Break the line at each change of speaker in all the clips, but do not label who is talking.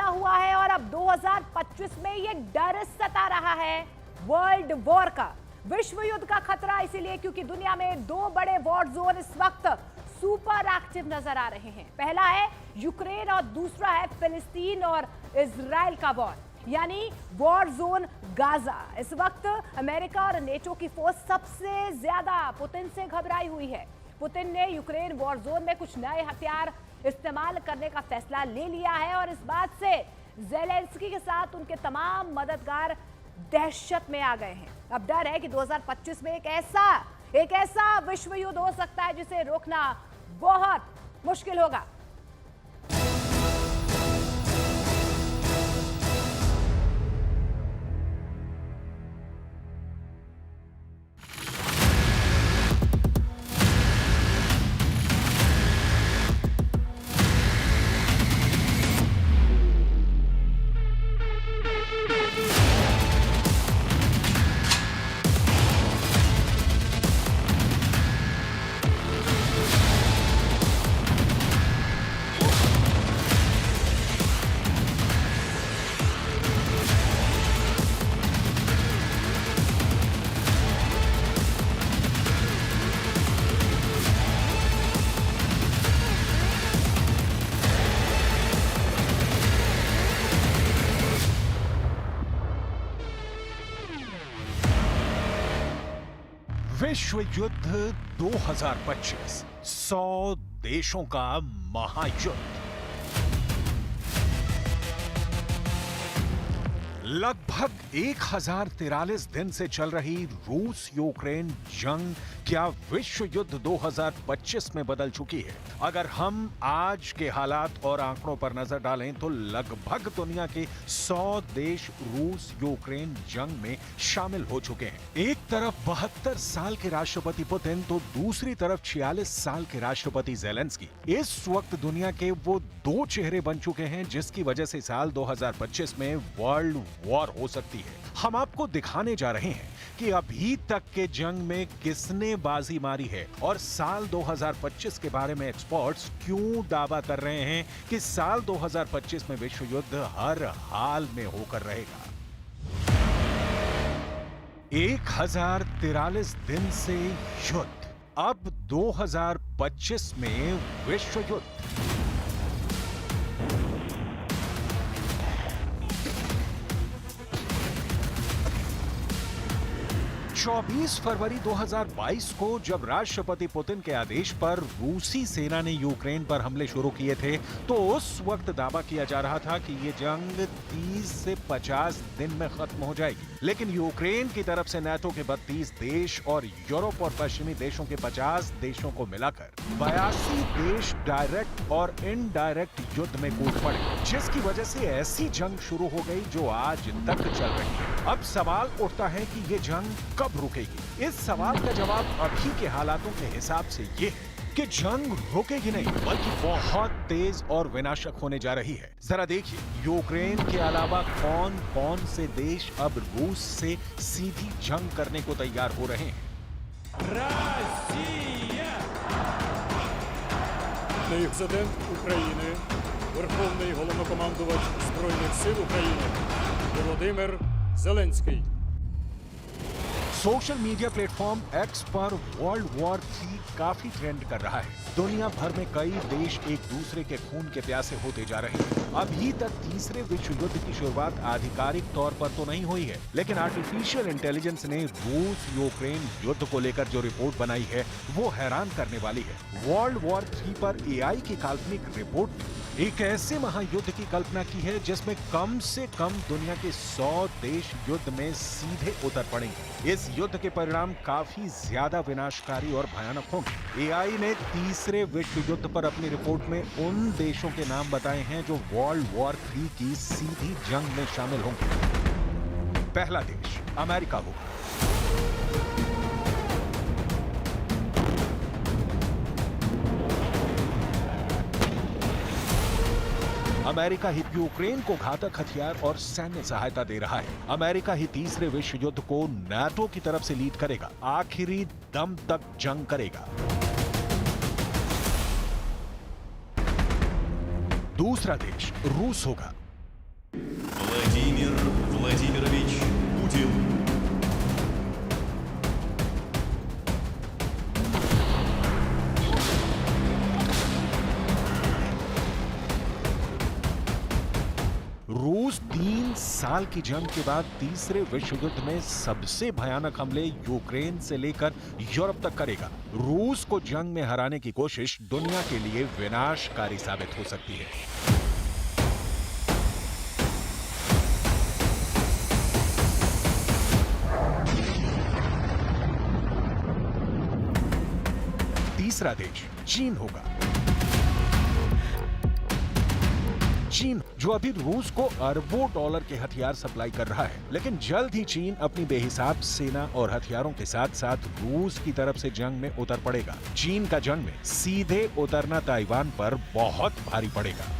हुआ है और अब 2025 में ये डर सता रहा है वर्ल्ड वॉर का, विश्व युद्ध का खतरा। इसीलिए क्योंकि दुनिया में दो बड़े वॉर जोन इस वक्त सुपर एक्टिव नजर आ रहे हैं। पहला है यूक्रेन और दूसरा है फिलिस्तीन और इजराइल का वॉर, यानी वॉर जोन गाजा। इस वक्त अमेरिका और नेटो की फोर्स सबसे ज्यादा पुतिन से घबराई हुई है। पुतिन ने यूक्रेन वॉर जोन में कुछ नए हथियार इस्तेमाल करने का फैसला ले लिया है और इस बात से ज़ेलेंस्की के साथ उनके तमाम मददगार दहशत में आ गए हैं। अब डर है कि 2025 में एक ऐसा विश्व युद्ध हो सकता है जिसे रोकना बहुत मुश्किल होगा।
विश्व युद्ध 2025 100 देशों का महायुद्ध। लगभग 1043 दिन से चल रही रूस यूक्रेन जंग क्या विश्व युद्ध 2025 में बदल चुकी है? अगर हम आज के हालात और आंकड़ों पर नजर डालें तो लगभग दुनिया के 100 देश रूस यूक्रेन जंग में शामिल हो चुके हैं। एक तरफ 72 साल के राष्ट्रपति पुतिन तो दूसरी तरफ 46 साल के राष्ट्रपति ज़ेलेंस्की इस वक्त दुनिया के वो दो चेहरे बन चुके हैं जिसकी वजह से साल 2025 में वर्ल्ड वॉर हो सकती है। हम आपको दिखाने जा रहे हैं कि अभी तक के जंग में किसने बाजी मारी है और साल 2025 के बारे में एक्सपर्ट्स क्यों दावा कर रहे हैं कि साल 2025 में विश्व युद्ध हर हाल में होकर रहेगा। 1043 दिन से युद्ध, अब 2025 में विश्व युद्ध। 24 फरवरी 2022 को जब राष्ट्रपति पुतिन के आदेश पर रूसी सेना ने यूक्रेन पर हमले शुरू किए थे तो उस वक्त दावा किया जा रहा था कि ये जंग 30 से 50 दिन में खत्म हो जाएगी। लेकिन यूक्रेन की तरफ से नाटो के 32 देश और यूरोप और पश्चिमी देशों के 50 देशों को मिलाकर 82 देश डायरेक्ट और इनडायरेक्ट युद्ध में कूद पड़े, जिसकी वजह से ऐसी जंग शुरू हो गई जो आज तक चल रही है। अब सवाल उठता है कि ये जंग कब रुकेगी? इस सवाल का जवाब अभी के हालातों के हिसाब से ये है कि जंग रुकेगी नहीं बल्कि बहुत तेज और विनाशक होने जा रही है। जरा देखिए, यूक्रेन के अलावा कौन कौन से देश अब रूस से सीधी जंग करने को तैयार हो रहे हैं।
Президент України, Верховний Головнокомандувач Збройних сил України Володимир Зеленський।
सोशल मीडिया प्लेटफॉर्म एक्स पर वर्ल्ड वॉर 3 काफी ट्रेंड कर रहा है। दुनिया भर में कई देश एक दूसरे के खून के प्यासे होते जा रहे हैं। अभी तक तीसरे विश्व युद्ध की शुरुआत आधिकारिक तौर पर तो नहीं हुई है, लेकिन आर्टिफिशियल इंटेलिजेंस ने रूस यूक्रेन युद्ध को लेकर जो रिपोर्ट बनाई है वो हैरान करने वाली है। वर्ल्ड वॉर 3 पर एआई की काल्पनिक रिपोर्ट एक ऐसे महायुद्ध की कल्पना की है जिसमें कम से कम दुनिया के 100 देश युद्ध में सीधे उतर पड़ेंगे। इस युद्ध के परिणाम काफी ज्यादा विनाशकारी और भयानक होंगे। एआई ने तीसरे विश्व युद्ध पर अपनी रिपोर्ट में उन देशों के नाम बताए हैं जो वर्ल्ड वॉर 3 की सीधी जंग में शामिल होंगे। पहला देश अमेरिका होगा। अमेरिका ही यूक्रेन को घातक हथियार और सैन्य सहायता दे रहा है। अमेरिका ही तीसरे विश्व युद्ध को नाटो की तरफ से लीड करेगा, आखिरी दम तक जंग करेगा। दूसरा देश रूस होगा। रूस 3 साल की जंग के बाद तीसरे विश्व युद्ध में सबसे भयानक हमले यूक्रेन से लेकर यूरोप तक करेगा। रूस को जंग में हराने की कोशिश दुनिया के लिए विनाशकारी साबित हो सकती है। तीसरा देश चीन होगा। चीन जो अभी रूस को अरबों डॉलर के हथियार सप्लाई कर रहा है, लेकिन जल्द ही चीन अपनी बेहिसाब सेना और हथियारों के साथ साथ रूस की तरफ से जंग में उतर पड़ेगा। चीन का जंग में सीधे उतरना ताइवान पर बहुत भारी पड़ेगा।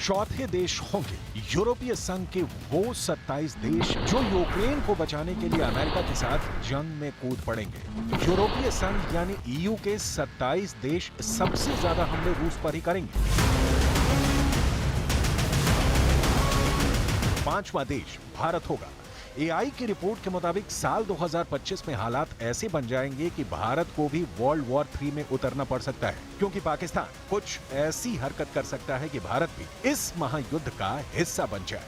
चौथे देश होंगे यूरोपीय संघ के वो 27 देश जो यूक्रेन को बचाने के लिए अमेरिका के साथ जंग में कूद पड़ेंगे। यूरोपीय संघ यानी ईयू के 27 देश सबसे ज्यादा हमले रूस पर ही करेंगे। पांचवा देश भारत होगा। एआई की रिपोर्ट के मुताबिक साल 2025 में हालात ऐसे बन जाएंगे कि भारत को भी वर्ल्ड वॉर 3 में उतरना पड़ सकता है, क्योंकि पाकिस्तान कुछ ऐसी हरकत कर सकता है कि भारत भी इस महायुद्ध का हिस्सा बन जाए।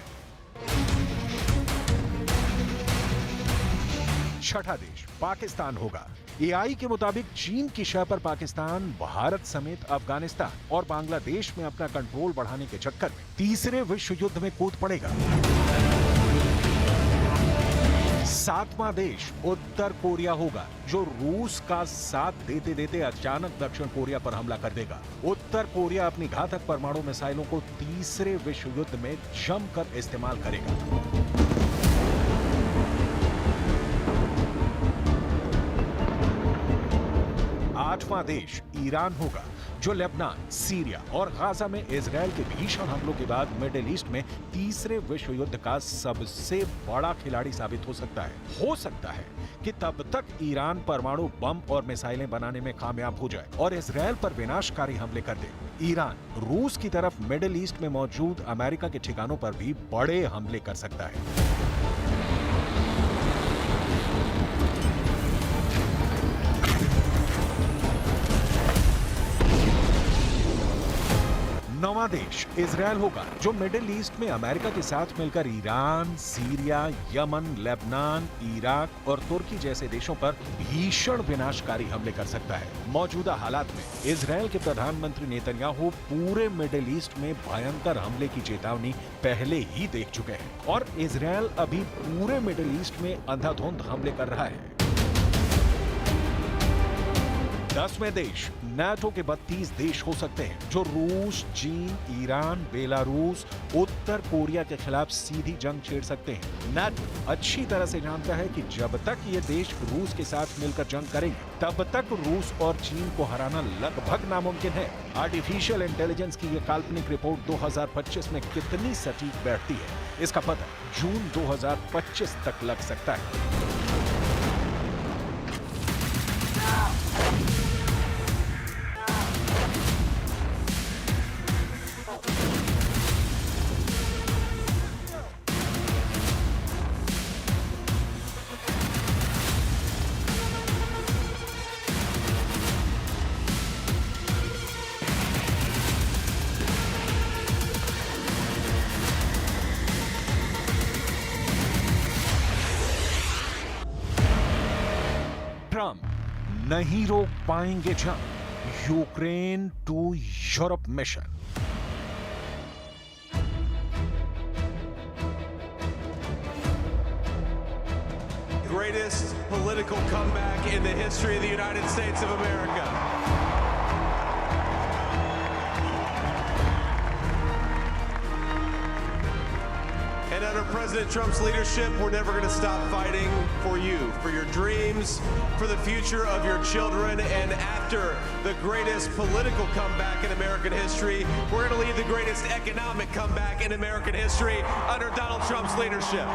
छठा देश पाकिस्तान होगा। एआई के मुताबिक चीन की शह पर पाकिस्तान भारत समेत अफगानिस्तान और बांग्लादेश में अपना कंट्रोल बढ़ाने के चक्कर में तीसरे विश्व युद्ध में कूद पड़ेगा। सातवां देश उत्तर कोरिया होगा, जो रूस का साथ देते देते अचानक दक्षिण कोरिया पर हमला कर देगा। उत्तर कोरिया अपनी घातक परमाणु मिसाइलों को तीसरे विश्व युद्ध में जमकर इस्तेमाल करेगा। आठवां देश ईरान होगा, जो लेबनान, सीरिया और गाजा में इजराइल के भीषण हमलों के बाद मिडिल ईस्ट में तीसरे विश्व युद्ध का सबसे बड़ा खिलाड़ी साबित हो सकता है। हो सकता है कि तब तक ईरान परमाणु बम और मिसाइलें बनाने में कामयाब हो जाए और इजराइल पर विनाशकारी हमले कर दे। ईरान रूस की तरफ मिडिल ईस्ट में मौजूद अमेरिका के ठिकानों पर भी बड़े हमले कर सकता है। नौवां देश इजराइल होगा, जो मिडिल ईस्ट में अमेरिका के साथ मिलकर Iran, Syria, Yemen, Lebanon, Iraq और तुर्की जैसे देशों पर भीषण विनाशकारी हमले कर सकता है। मौजूदा हालात में इजराइल के प्रधानमंत्री नेतन्याहू पूरे मिडिल ईस्ट में भयंकर हमले की चेतावनी पहले ही देख चुके हैं और इजराइल अभी पूरे मिडिल ईस्ट में अंधाधुंध हमले कर रहा है। 10वें देश नाटो के 32 देश हो सकते हैं, जो रूस, चीन, ईरान, बेलारूस, उत्तर कोरिया के खिलाफ सीधी जंग छेड़ सकते हैं। नाटो अच्छी तरह से जानता है कि जब तक ये देश रूस के साथ मिलकर जंग करेंगे, तब तक रूस और चीन को हराना लगभग नामुमकिन है। आर्टिफिशियल इंटेलिजेंस की ये काल्पनिक रिपोर्ट 2025 में कितनी सटीक बैठती है, इसका पता जून 2025 तक लग सकता है। ट्रंप नहीं रोक पाएंगे जंग। Ukraine to Europe mission.
Greatest political comeback in the history of the United States of America. And under President Trump's leadership, we're never going to stop fighting for you, for your dreams, for the future of your children. And after the greatest political comeback in American history, we're going to lead the greatest economic comeback in American history under Donald Trump's leadership.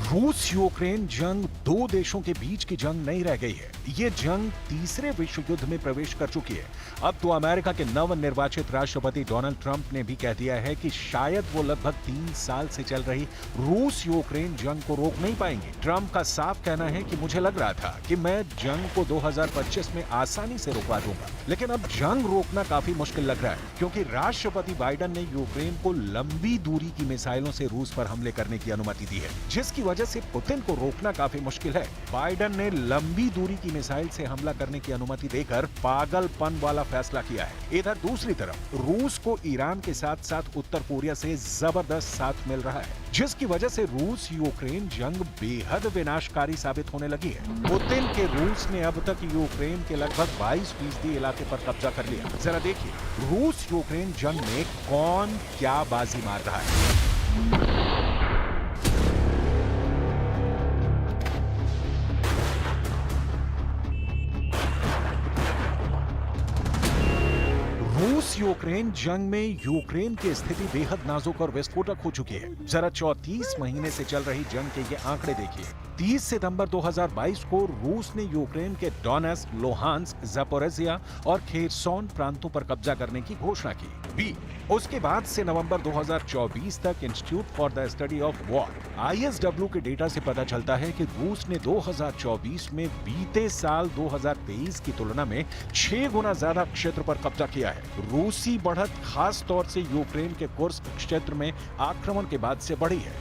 रूस Ukraine जंग दो देशों के बीच की जंग नहीं रह गई है, ये जंग तीसरे विश्व युद्ध में प्रवेश कर चुकी है। अब तो अमेरिका के नवनिर्वाचित राष्ट्रपति डोनाल्ड ट्रंप ने भी कह दिया है कि शायद वो लगभग 3 साल से चल रही रूस यूक्रेन जंग को रोक नहीं पाएंगे। ट्रंप का साफ कहना है कि मुझे लग रहा था कि मैं जंग को 2025 में आसानी से रोकवा दूंगा, लेकिन अब जंग रोकना काफी मुश्किल लग रहा है, क्योंकि राष्ट्रपति बाइडेन ने यूक्रेन को लंबी दूरी की मिसाइलों से रूस पर हमले करने की अनुमति दी है, जिसकी वजह से पुतिन को रोकना काफी मुश्किल है। बाइडेन ने लंबी दूरी की मिसाइल से हमला करने की अनुमति देकर पागलपन वाला फैसला किया है। इधर दूसरी तरफ रूस को ईरान के साथ साथ उत्तर कोरिया से जबरदस्त साथ मिल रहा है, जिसकी वजह से रूस यूक्रेन जंग बेहद विनाशकारी साबित होने लगी है। पुतिन के रूस ने अब तक यूक्रेन के लगभग 22% इलाके पर कब्जा कर लिया। जरा देखिए रूस यूक्रेन जंग में कौन क्या बाजी मार रहा है। रूस यूक्रेन जंग में यूक्रेन की स्थिति बेहद नाजुक और विस्फोटक हो चुकी है। जरा 34 महीने से चल रही जंग के ये आंकड़े देखिए। 30 सितंबर 2022 को रूस ने यूक्रेन के डोनेट्स्क, लुहांस्क, ज़पोरिज़िया और खेरसोन प्रांतों पर कब्जा करने की घोषणा की। बी उसके बाद से नवंबर 2024 तक institute for the study of war (ISW) के डेटा से पता चलता है कि रूस ने 2024 में बीते साल 2023 की तुलना में 6 गुना ज्यादा क्षेत्र पर कब्जा किया है। रूसी बढ़त खास तौर से यूक्रेन के कुर्स्क क्षेत्र में आक्रमण के बाद से बढ़ी है।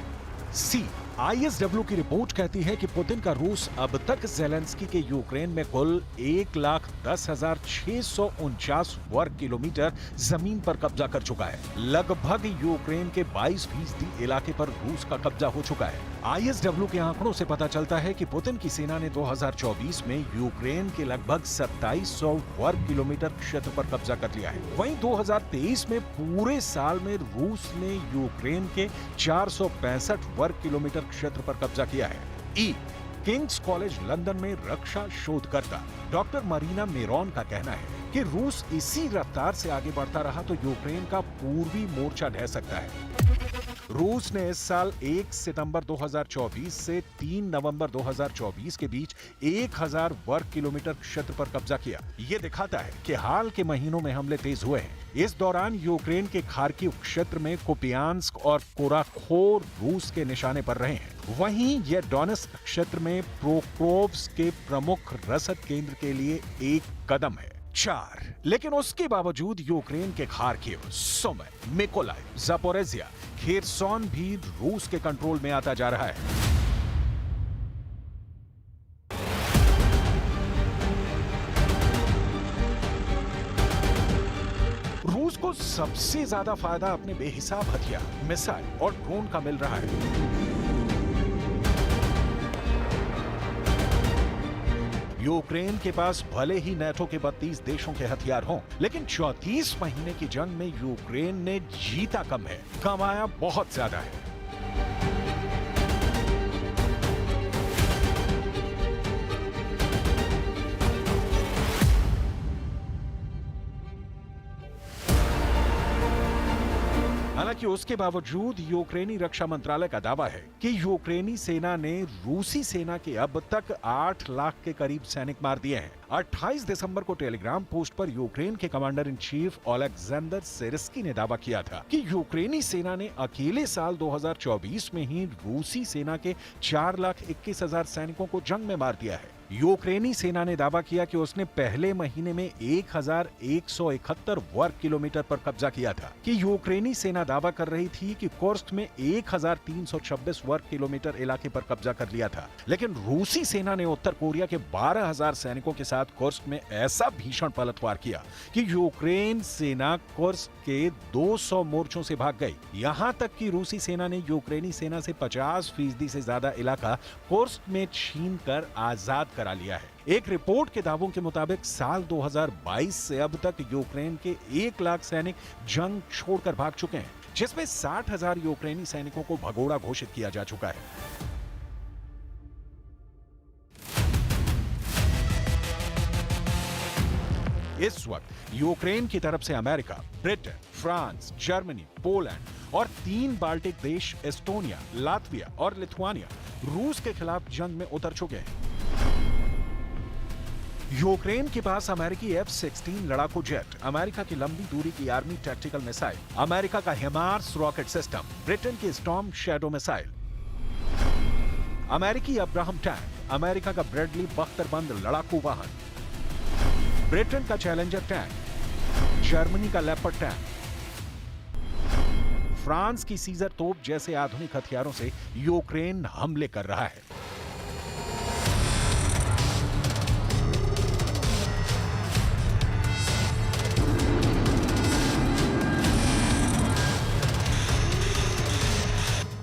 सी ISW की रिपोर्ट कहती है कि पुतिन का रूस अब तक ज़ेलेंस्की के यूक्रेन में कुल 1,10,649 वर्ग किलोमीटर जमीन पर कब्जा कर चुका है। लगभग यूक्रेन के 22% इलाके पर रूस का कब्जा हो चुका है। ISW के आंकड़ों से पता चलता है कि पुतिन की सेना ने 2024 में यूक्रेन के लगभग 2700 वर्ग किलोमीटर क्षेत्र पर कब्जा कर लिया है। वहीं 2023 में पूरे साल में रूस ने यूक्रेन के 465 वर्ग किलोमीटर क्षेत्र पर कब्जा किया है। किंग्स कॉलेज लंदन में रक्षा शोधकर्ता डॉक्टर मरीना मेरोन का कहना है कि रूस इसी रफ्तार से आगे बढ़ता रहा तो यूक्रेन का पूर्वी मोर्चा ढह सकता है। रूस ने इस साल 1 सितंबर 2024 से 3 नवंबर 2024 के बीच 1000 वर्ग किलोमीटर क्षेत्र पर कब्जा किया। ये दिखाता है कि हाल के महीनों में हमले तेज हुए हैं। इस दौरान यूक्रेन के खार्किव क्षेत्र में कुपियांस्क और कोराखोर रूस के निशाने पर रहे हैं। वहीं यह डोनेट्स्क क्षेत्र में प्रोक्रोव्स्क के प्रमुख रसद केंद्र के लिए एक कदम है। 4 लेकिन उसके बावजूद यूक्रेन के Kharkiv, Sumi, Mykolaiv, Zaporizhzhia, Kherson भी रूस के कंट्रोल में आता जा रहा है। रूस को सबसे ज्यादा फायदा अपने बेहिसाब हथियार, मिसाइल और ड्रोन का मिल रहा है। यूक्रेन के पास भले ही नेटो के 32 देशों के हथियार हों, लेकिन 34 महीने की जंग में यूक्रेन ने जीता कम है, कमाया बहुत ज्यादा है। हालांकि उसके बावजूद यूक्रेनी रक्षा मंत्रालय का दावा है कि यूक्रेनी सेना ने रूसी सेना के अब तक 8 लाख के करीब सैनिक मार दिए हैं। 28 दिसंबर को टेलीग्राम पोस्ट पर यूक्रेन के कमांडर इन चीफ ओलेक्जेंडर सिर्स्की ने दावा किया था कि यूक्रेनी सेना ने अकेले साल 2024 में ही रूसी सेना के 4,21,000 सैनिकों को जंग में मार दिया है। यूक्रेनी सेना ने दावा किया कि उसने पहले महीने में 1,171 वर्ग किलोमीटर पर कब्जा किया था। कि यूक्रेनी सेना दावा कर रही थी कि कुर्स्क में 1,326 वर्ग किलोमीटर इलाके पर कब्जा कर लिया था, लेकिन रूसी सेना ने उत्तर कोरिया के 12,000 सैनिकों के साथ कुर्स्क में ऐसा भीषण पलटवार किया कि यूक्रेन सेना कुर्स्क के 200 मोर्चों से भाग गई। यहां तक कि रूसी सेना ने यूक्रेनी सेना से 50% से ज्यादा इलाका कुर्स्क में छीनकर आजाद करा लिया है। एक रिपोर्ट के दावों के मुताबिक साल 2022 से अब तक यूक्रेन के 1 लाख सैनिक जंग छोड़कर भाग चुके हैं, जिसमें 60,000 यूक्रेनी सैनिकों को भगोड़ा घोषित किया जा चुका है। इस वक्त यूक्रेन की तरफ से America, Britain, France, Germany, Poland और 3 बाल्टिक देश एस्टोनिया, लातविया और लिथुआनिया रूस के खिलाफ जंग में उतर चुके हैं। यूक्रेन के पास अमेरिकी F-16 लड़ाकू जेट, अमेरिका की लंबी दूरी की आर्मी टैक्टिकल मिसाइल, अमेरिका का हिमार्स रॉकेट सिस्टम, ब्रिटेन की स्टॉर्म शैडो मिसाइल, अमेरिकी अब्राहम टैंक, अमेरिका का ब्रेडली बख्तरबंद लड़ाकू वाहन, ब्रिटेन का चैलेंजर टैंक, जर्मनी का लेपर्ड टैंक, फ्रांस की सीजर तोप जैसे आधुनिक हथियारों से यूक्रेन हमले कर रहा है।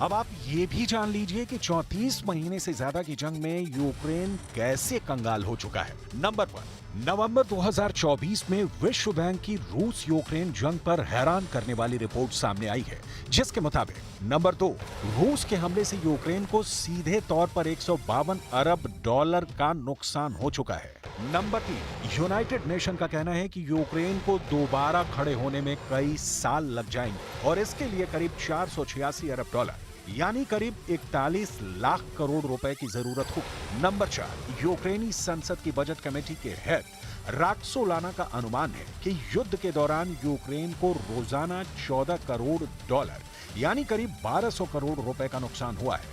अब आप ये भी जान लीजिए कि 34 महीने से ज्यादा की जंग में यूक्रेन कैसे कंगाल हो चुका है। नंबर 1, नवंबर 2024 में विश्व बैंक की रूस यूक्रेन जंग पर हैरान करने वाली रिपोर्ट सामने आई है, जिसके मुताबिक नंबर 2, रूस के हमले से यूक्रेन को सीधे तौर पर $152 अरब का नुकसान हो चुका है। नंबर 3, यूनाइटेड नेशन का कहना है कि यूक्रेन को दोबारा खड़े होने में कई साल लग जाएंगे और इसके लिए करीब $486 अरब यानी करीब 41 लाख करोड़ रुपए की जरूरत होगी। नंबर 4, यूक्रेनी संसद की बजट कमेटी के हेड राक्सोलाना का अनुमान है कि युद्ध के दौरान यूक्रेन को रोजाना $14 करोड़ यानी करीब 1200 करोड़ रुपए का नुकसान हुआ है।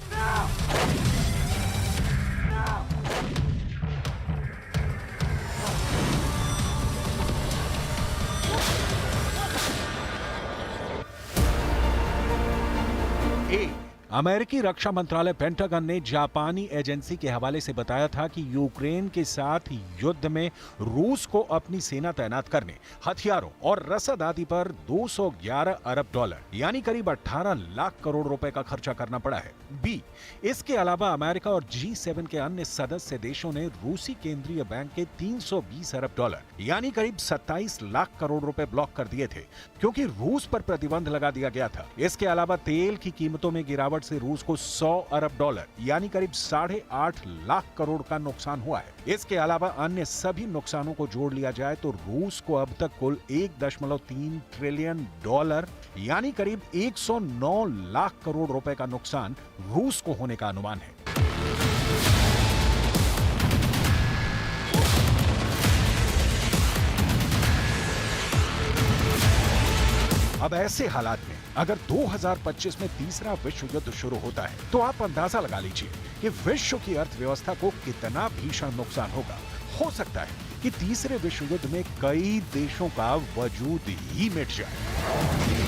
अमेरिकी रक्षा मंत्रालय पेंटागन ने जापानी एजेंसी के हवाले से बताया था कि यूक्रेन के साथ युद्ध में रूस को अपनी सेना तैनात करने, हथियारों और रसद आदि पर $211 अरब यानी करीब 18 लाख करोड़ रुपए का खर्चा करना पड़ा है। बी, इसके अलावा अमेरिका और G7 के अन्य सदस्य देशों ने रूसी केंद्रीय बैंक के $320 अरब यानी करीब 27 लाख करोड़ रुपए ब्लॉक कर दिए थे, क्योंकि रूस पर प्रतिबंध लगा दिया गया था। इसके अलावा तेल की कीमतों में गिरावट से रूस को $100 अरब यानी करीब 8.5 लाख करोड़ का नुकसान हुआ है। इसके अलावा अन्य सभी नुकसानों को जोड़ लिया जाए तो रूस को अब तक कुल $1.3 ट्रिलियन यानी करीब 109 लाख करोड़ रुपए का नुकसान रूस को होने का अनुमान है। अब ऐसे हालात में अगर 2025 में तीसरा विश्व युद्ध शुरू होता है तो आप अंदाजा लगा लीजिए कि विश्व की अर्थव्यवस्था को कितना भीषण नुकसान होगा। हो सकता है कि तीसरे विश्व युद्ध में कई देशों का वजूद ही मिट जाए।